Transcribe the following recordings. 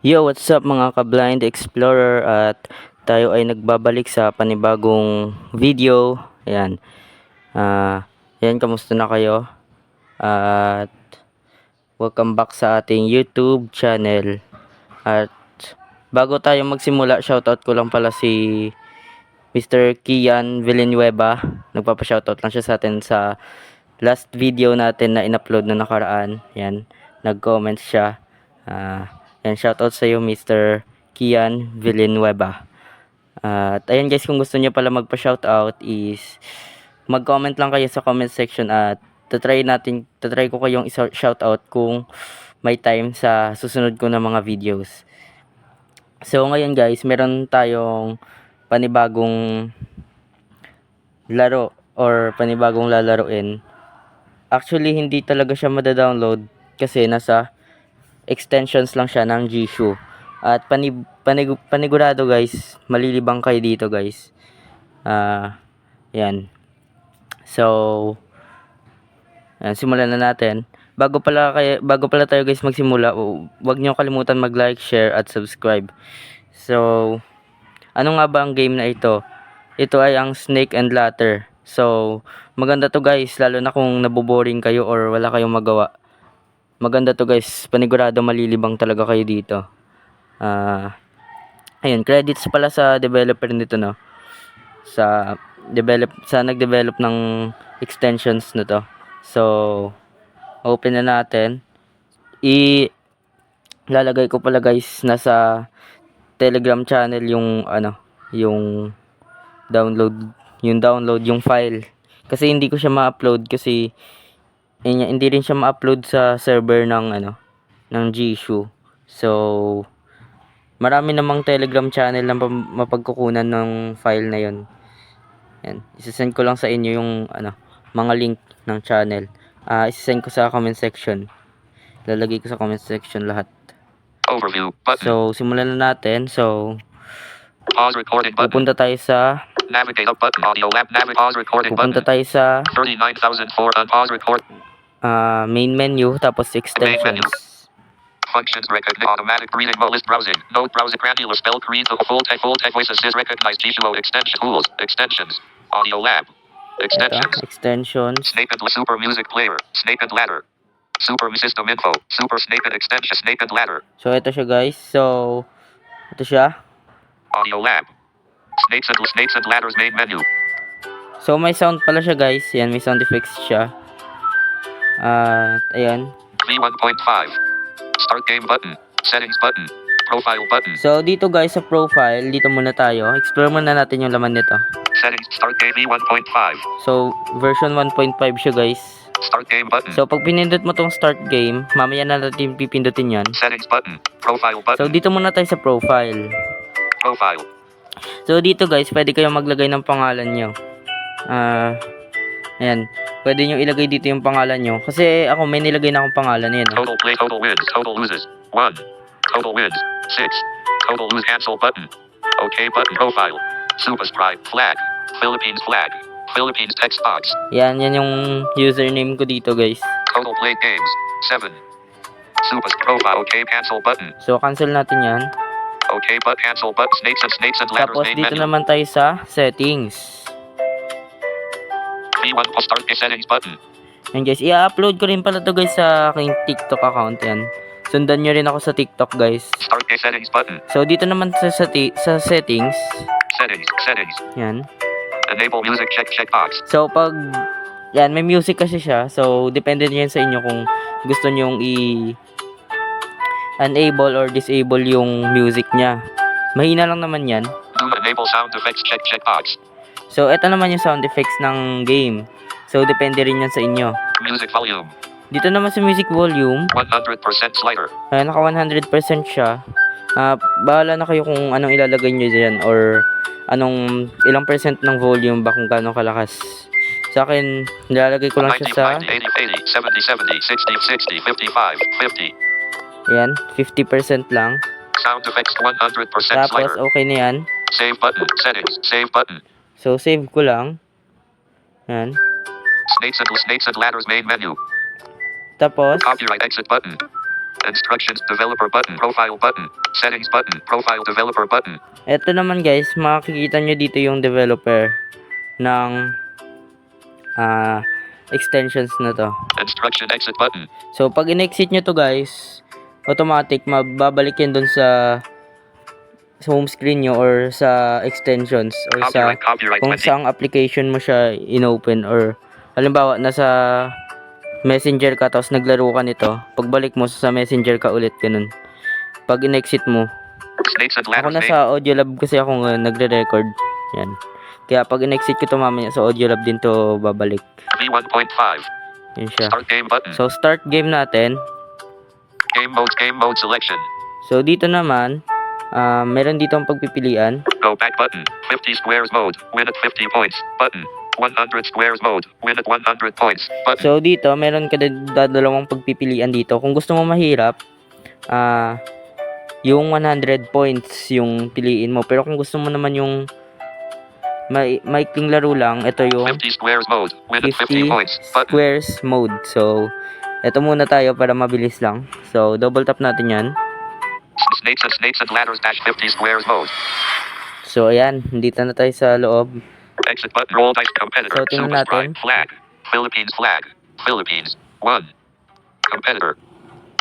Yo, what's up mga ka-blind explorer, at tayo ay nagbabalik sa panibagong video. Ayan. Ayan, kamusta na kayo? At welcome back sa ating YouTube channel. At bago tayo magsimula, shoutout ko lang pala si Mr. Kian Villanueva. Nagpapa-shoutout lang siya sa atin sa last video natin na in-upload na nakaraan. Ayan, nag-comment siya. Yan, shoutout sa iyo Mr. Kian Villanueva. At ayan guys, kung gusto niyo pala magpa-shoutout is mag-comment lang kayo sa comment section at tatry ko kayong shoutout kung may time sa susunod ko na mga videos. So ngayon guys, meron tayong panibagong laro or panibagong lalaruin. Actually, hindi talaga siya mada-download kasi nasa extensions lang siya ng Jisoo. At panigurado guys, malilibang kayo dito guys. Yan. So, simulan na natin. Bago pala tayo guys magsimula, huwag niyo kalimutan mag-like, share at subscribe. So, ano nga ba ang game na ito? Ito ay ang Snake and Ladder. So, maganda to guys, lalo na kung naboboring kayo or wala kayong magawa. Maganda to guys, panigurado malilibang talaga kayo dito. Ayun, credits pala sa developer nito, no. Sa nag-develop ng extensions na to. So, open na natin. Lalagay ko pala guys nasa Telegram channel yung download yung file. Kasi hindi ko siya ma-upload kasi hindi rin siya ma-upload sa server ng Jisoo. So, marami namang Telegram channel na mapagkukunan ng file na yon. Yan, isasend ko lang sa inyo yung mga link ng channel. Isasend ko sa comment section. Lalagay ko sa comment section lahat. Overview button. So, simulan na natin. So, pause recording button. pupunta tayo sa Navigate up button. Audio lab pause recording pupunta button. tayo sa 39,004 unpause record. main menu, tapos Main extensions. menu. Functions recognize automatic reading list browsing. Note browser granular spell read the full text voice assist recognize Jisoo extension tools extensions. Audio lab extensions. Extensions. Snake and super music player. Snake and ladder. Super system info. Super snake and extension. Snake and ladder. So, ito siya guys. So, ito siya. Audio lab. Snakes and ladders main menu. So, may sound pala siya guys. Yan, may sound effects siya. Ayan. V1.5. Start game button. Settings button. Profile button. So, dito guys sa profile, dito muna tayo. Explore muna natin yung laman nito. Settings. Start game V1.5. So, version 1.5 siya guys. Start game button. So, pag pinindot mo tong start game, mamaya na natin pipindutin yan. Settings button. Profile button. So, dito muna tayo sa profile. Profile. So, dito guys, pwede kayong maglagay ng pangalan nyo. Ayan. Pwede nyo ilagay dito yung pangalan nyo. Kasi ako, may nilagay na akong pangalan. Ayan. Total play, total wins, total loses. 1. Total wins. 6. Total lose cancel button. OK button. Profile. Superscribe. Flag. Philippines flag. Philippines text box. Yan yung username ko dito guys. Total play games. 7. Super profile. OK cancel button. So, cancel natin yan. OK but cancel but snakes and ladders Tapos, main dito menu. naman tayo sa settings. V1 start settings button. Yan guys, i-upload ko rin pala to guys sa aking TikTok account yan. Sundan nyo rin ako sa TikTok guys. Start settings button. So dito naman sa settings. Settings. Yan. Enable music check box. So pag yan, may music kasi siya. So depende yan sa inyo kung gusto nyong enable or disable yung music niya. Mahina lang naman yan. Do enable sound effects check box. So ito naman yung sound effects ng game. So depende rin yan sa inyo. Music volume. Dito naman sa music volume, 100% slider. naka 100% siya. Bahala na kayo kung anong ilalagay nyo dyan or ilang percent ng volume ba kung gaano kalakas. Sa akin, nilalagay ko lang siya sa 90, 80, 70, 70, 60, 55, 50. yan, 50% lang. Sound effects 100% Tapos slider. okay na yan. Save button. Settings. Save button. So save ko lang. Yan. Snakes and ladders main menu. Tapos Copyright exit button. Instructions, developer button, profile button, settings button, profile developer button. Ito naman guys, makikita nyo dito yung developer ng extensions na to. Instruction exit button. So, pag in-exit nyo to guys, automatic mababalik yan dun sa home screen nyo or sa extensions or sa Copyright kung 20. saang application mo siya inopen or halimbawa nasa messenger ka tapos naglaro ka nito, pagbalik mo sa messenger ka ulit ganun. Pag in-exit mo, Snakes and ako ladders. nasa Audiolab kasi ako ngayon nagre-record. Yan. Kaya pag in-exit ko to mamaya sa Audiolab din to babalik. V1.5. Yan siya. Start game button. So start game natin. Game mode selection. So dito naman, meron dito ang pagpipilian. Go back button. 50 squares mode. Win at 50 points. Button. 100 squares mode. Win at 100 points. Button. So dito, meron ka dalawang pagpipilian dito. Kung gusto mo mahirap, yung 100 points yung piliin mo. Pero kung gusto mo naman yung maikling laro lang, ito yung 50 squares mode. Win at 50 50 points. Button. squares mode. So, ito muna tayo para mabilis lang. So, double tap natin yan. Snakes and ladders dash 50 squares mode. So, ayan. Dito na tayo sa loob. Exit button. Roll dice competitor. So, tingnan Super natin. Sprite. Flag. Philippines flag. Philippines. 1. Competitor.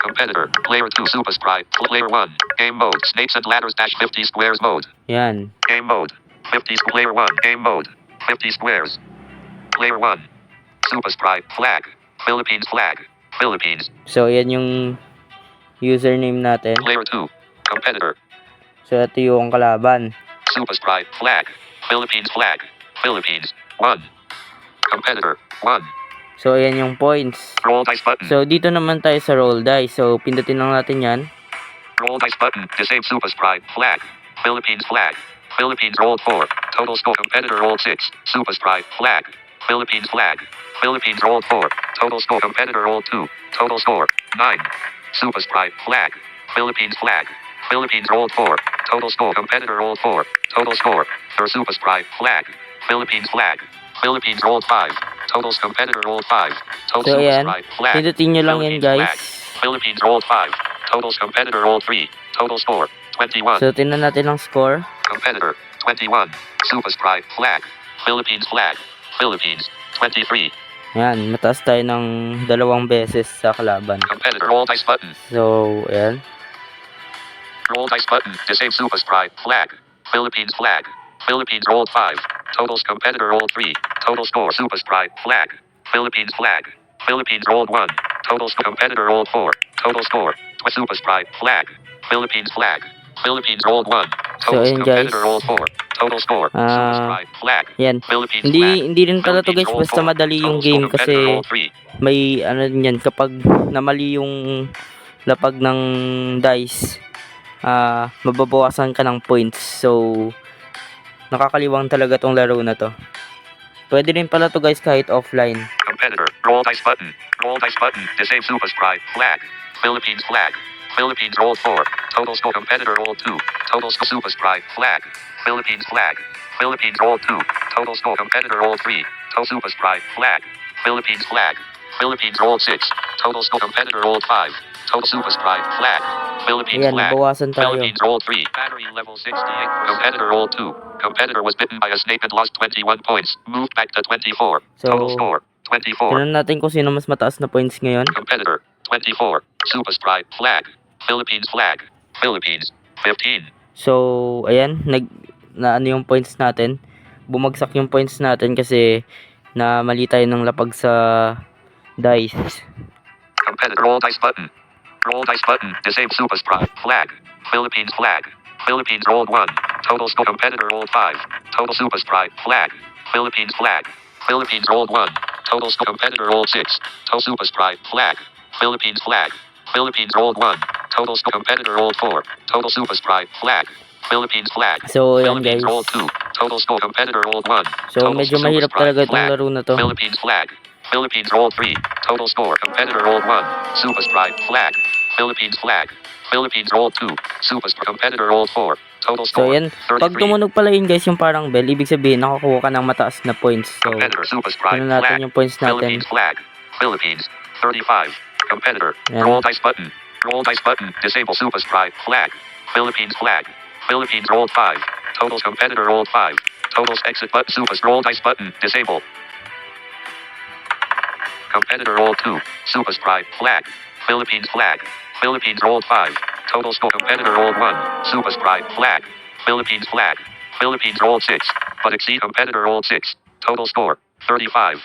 Competitor. Player 2. Super Sprite. Player 1. Game mode. Snakes and ladders dash 50 squares mode. Yan. Game mode. 50 player 1. Game mode. 50 squares. Player 1. Super Sprite. Flag. Philippines flag. Philippines. So, ayan yung username natin. Player 2. Competitor. So, ito yung kalaban. Super Sprite. Flag. Philippines flag. Philippines. 1. Competitor. 1. So, ayan yung points. Roll dice button. So, dito naman tayo sa roll dice. So, pindutin lang natin yan. Roll dice button. Disable Super Sprite. Flag. Philippines flag. Philippines rolled 4. Total score. Competitor rolled 6. Super Sprite. Flag. Philippines flag. Philippines rolled 4. Total score. Competitor rolled 2. Total score. 9. Super Sprite. Flag. Philippines flag. Philippines rolled 4. Total score. Competitor rolled 4. Total score. For Super Sprite. Flag. Philippines flag. Philippines rolled 5. Totals competitor rolled 5. Total So, Super ayan. Sprite. Flag. Pindutin nyo lang yan, Philippines guys. flag. Philippines rolled 5. Totals competitor rolled 3. Total score. 21. So, tingnan natin ang score. Competitor. 21. Super Sprite. Flag. Philippines flag. Philippines. 23. Yan, mataas tayo ng 2 beses sa kalaban. Competitor roll dice button. So, ayan. Roll dice button. Disable Super Sprite. Flag. Philippines flag. Philippines rolled 5. Totals competitor rolled 3. Total score. Super Sprite. Flag. Philippines flag. Philippines rolled 1. Totals competitor rolled 4. Total score. Super Sprite. Flag. Philippines flag. Philippines rolled 1. So, Totals ayun, guys. competitor rolled 4. Total score. Super Sprite. Flag. Yan. Philippines flag. Hindi rin pala to guys Philippines rolled basta 4. madali yung Total game score competitor kasi rolled 3. may ano din yan kapag namali yung lapag ng dice, mababawasan ka ng points. So, nakakaliwang talaga tong laro na to. Pwede rin pala to guys kahit offline. Competitor. Roll dice button. Roll dice button. Disable Super Sprite. Flag. Philippines flag. Philippines rolled 4. Total score. Competitor rolled 2. Total score. Super Sprite. Flag. Philippines flag. Philippines rolled 2. Total score. Competitor rolled 3. Total Super Sprite. Flag. Philippines flag. Philippines rolled 6. Total score. Competitor rolled 5. Total Super Sprite. Flag. Philippines Ayan, flag. nabawasan tayo. Philippines rolled 3. Battery level 68. Competitor rolled 2. Competitor was bitten by a snake and lost 21 points. Moved back to 24. So, Total score. 24. tingnan natin kung sino mas mataas na points ngayon. Competitor. 24. Super Sprite. Flag. Philippines flag. Philippines. 15. So, ayan, na ano yung points natin. Bumagsak yung points natin kasi na mali tayo ng lapag sa dice. Competitor. Roll dice button. Roll dice button. Disable Super Sprite. Flag. Philippines flag. Philippines rolled 1. Total score. Competitor rolled 5. Total Super Sprite. Flag. Philippines flag. Philippines rolled 1. Total score. Competitor rolled 6. Total Super Sprite. Flag. Philippines flag. Philippines rolled 1. Total score. Competitor rolled 4. Total Super Sprite. Flag. Philippines flag. So, ayan guys. Philippines rolled 2. Total score. Competitor rolled 1. So, Total medyo Super mahirap Sprite. talaga itong Flag. laro na to. Philippines flag. Philippines rolled 3. Total score. Competitor rolled 1. Super Sprite. Flag. Philippines flag. Philippines rolled 2. Super Sprite. Competitor rolled 4. Total So, score. ayan. Pag 33. tumunog pala yun guys yung parang bell, ibig sabihin nakakuha ka ng mataas na points. So, Competitor Super Sprite. tingnan natin Flag. yung points natin. Philippines flag. Philippines. 35. Competitor. Ayan. Roll dice button. Roll dice button. Disable Super Sprite. Flag. Philippines flag. Philippines rolled 5. Totals competitor rolled 5. Totals exit button. Super roll dice button. Disable. Competitor rolled 2. Super Sprite. Flag. Philippines flag. Philippines rolled 5. Total score. Competitor rolled 1. Super Sprite. Flag. Philippines flag. Philippines rolled 6. But exceed competitor rolled 6. Total score. 35.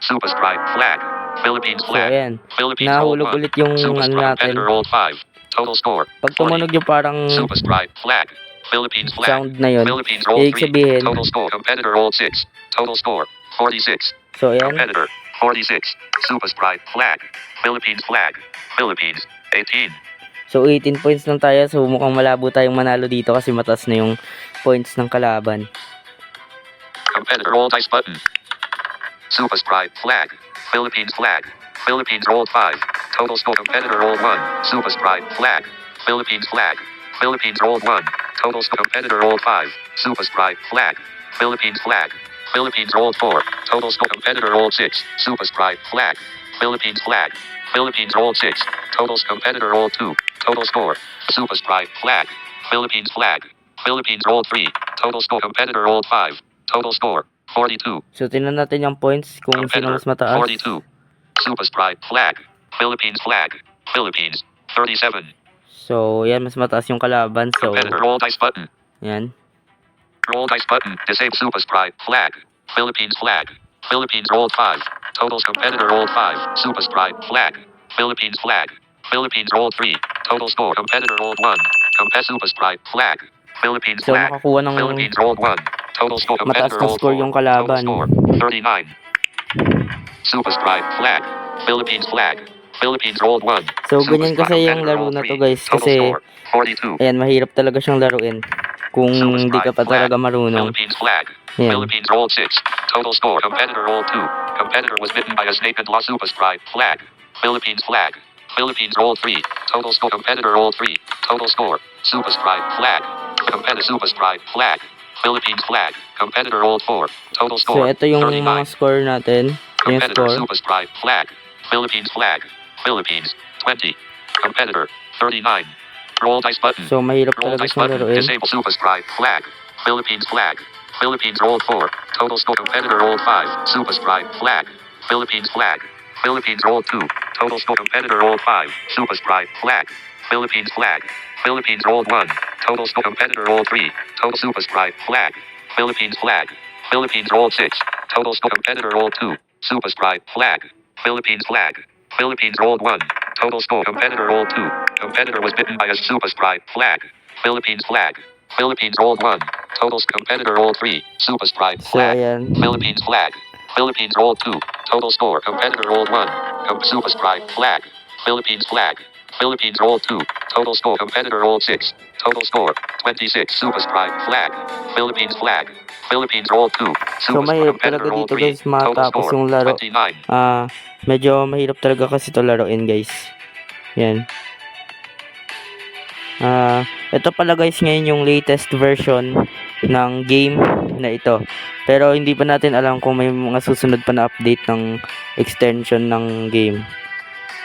Super Sprite. Flag. Philippines So flag. ayan, Philippines rolled nahulog 1. ulit yung Super ano Sprite. natin. Competitor rolled 5. Total score. Pag 40. tumunog yung parang Super Sprite. Flag. Philippines flag. sound na yun, Philippines rolled ibig 3. sabihin, Total score. Competitor rolled 6. Total score. 46. so ayan, Competitor. 46. Super Sprite. Flag. Philippines flag. Philippines. 18. so 18 points lang tayo. So mukhang malabo tayong manalo dito kasi mataas na yung points ng kalaban. Competitor roll dice button. Super Sprite. Flag. Philippines flag. Philippines rolled 5. Total score. Competitor rolled 1. Super Sprite. Flag. Philippines flag. Philippines rolled 1. Total score. Competitor rolled 5. Super Sprite. Flag. Philippines flag. Philippines rolled 4. Total score. Competitor rolled 6. Super Sprite. Flag. Philippines flag. Philippines rolled 6. Totals competitor rolled 2. Total score. Super Sprite. Flag. Philippines flag. Philippines rolled 3. Total score. Competitor rolled 5. Total score. 42. So tingnan natin yung points kung sino Competitor. mas mataas. 42. Super Sprite. Flag. Philippines flag. Philippines. 37. So yan, mas mataas yung kalaban. So Competitor roll dice button. yan. Roll dice button. Disable Super Sprite. Flag. Philippines flag. Philippines rolled 5. Totals competitor rolled 5. Super Sprite. Flag. Philippines flag. Philippines rolled 3. Total score. Competitor rolled 1. Super Sprite. Flag. Philippines So flag. nakakuha ng Philippines rolled 1. Total score. mataas Competitor na rolled score 4. yung kalaban. Total score. 39. Super Sprite. Flag. Philippines flag. Philippines rolled 1. So Super ganyan Sprite. kasi yung Competitor laro rolled na to 3. guys. Total Kasi score. 42. ayan, mahirap talaga siyang laruin kung Super hindi ka Sprite. pa Flag. talaga marunong. Philippines flag. Ayan. Philippines rolled 6. Total score. Competitor rolled 2. Competitor was bitten by a snake and lost. Super Sprite. Flag. Philippines flag. Philippines rolled 3. Total score. Competitor rolled 3. Total score. Super Sprite. Flag. Competitor Super Sprite. Flag. Philippines flag. Competitor rolled 4. Total So score. ito yung 39. mga score natin. Yung Competitor score. Super Sprite. Flag. Philippines flag. Philippines. 20. Competitor. 39. Roll dice button. So mahirap Roll talaga dice siyang button. laruin. Disable Super Sprite. Flag. Philippines flag. Philippines rolled 4. Total score. Competitor rolled 5. Super Sprite. Flag. Philippines flag. Philippines rolled 2. Total score. Competitor rolled 5. Super Sprite. Flag. Philippines flag. Philippines rolled 1. Total score. Competitor rolled 3. Total Super Sprite. Flag. Philippines flag. Philippines rolled 6. Total score. Competitor rolled 2. Super Sprite. Flag. Philippines flag. Philippines rolled 1. Total score. Competitor rolled 2. Competitor was bitten by a Super Sprite. Flag. Philippines flag. Philippines rolled 1. Totals competitor rolled 3. Super Sprite. So Flag. ayan. Philippines flag. Philippines rolled 2. Total score. Competitor rolled 1. Super Sprite. Flag. Philippines flag. Philippines rolled 2. Total score. Competitor rolled 6. Total score. 26. Super Sprite. Flag. Philippines flag. Philippines rolled 2. So mahirap talaga dito guys matapos yung laro. 29. Medyo mahirap talaga kasi ito laruin guys. Yan. Ito pala guys ngayon yung latest version ng game na ito. Pero hindi pa natin alam kung may mga susunod pa na update ng extension ng game.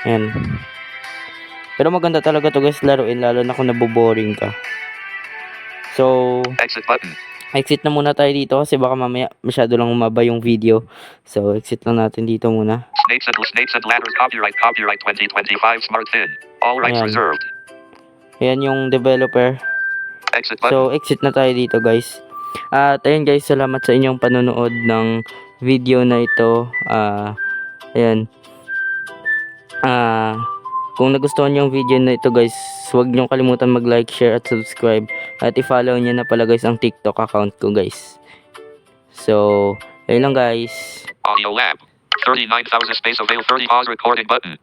Yan. Pero maganda talaga to guys laruin, lalo na kung naboboring ka. So, Exit button. exit na muna tayo dito kasi baka mamaya masyado lang umaba yung video. So, exit lang natin dito muna. Snakes and ladders. Copyright 2025 Smart Fin. All rights Ayan. reserved. Ayan yung developer. Exit button. So, exit na tayo dito guys. At ayun guys, salamat sa inyong panonood ng video na ito. Ayan. Kung nagustuhan niyo yung video na ito guys, huwag niyo kalimutan mag-like, share at subscribe. At i-follow niyo na pala guys ang TikTok account ko guys. So, ayun lang guys. Audio Lab. 39,000 space avail 30 pause recording button.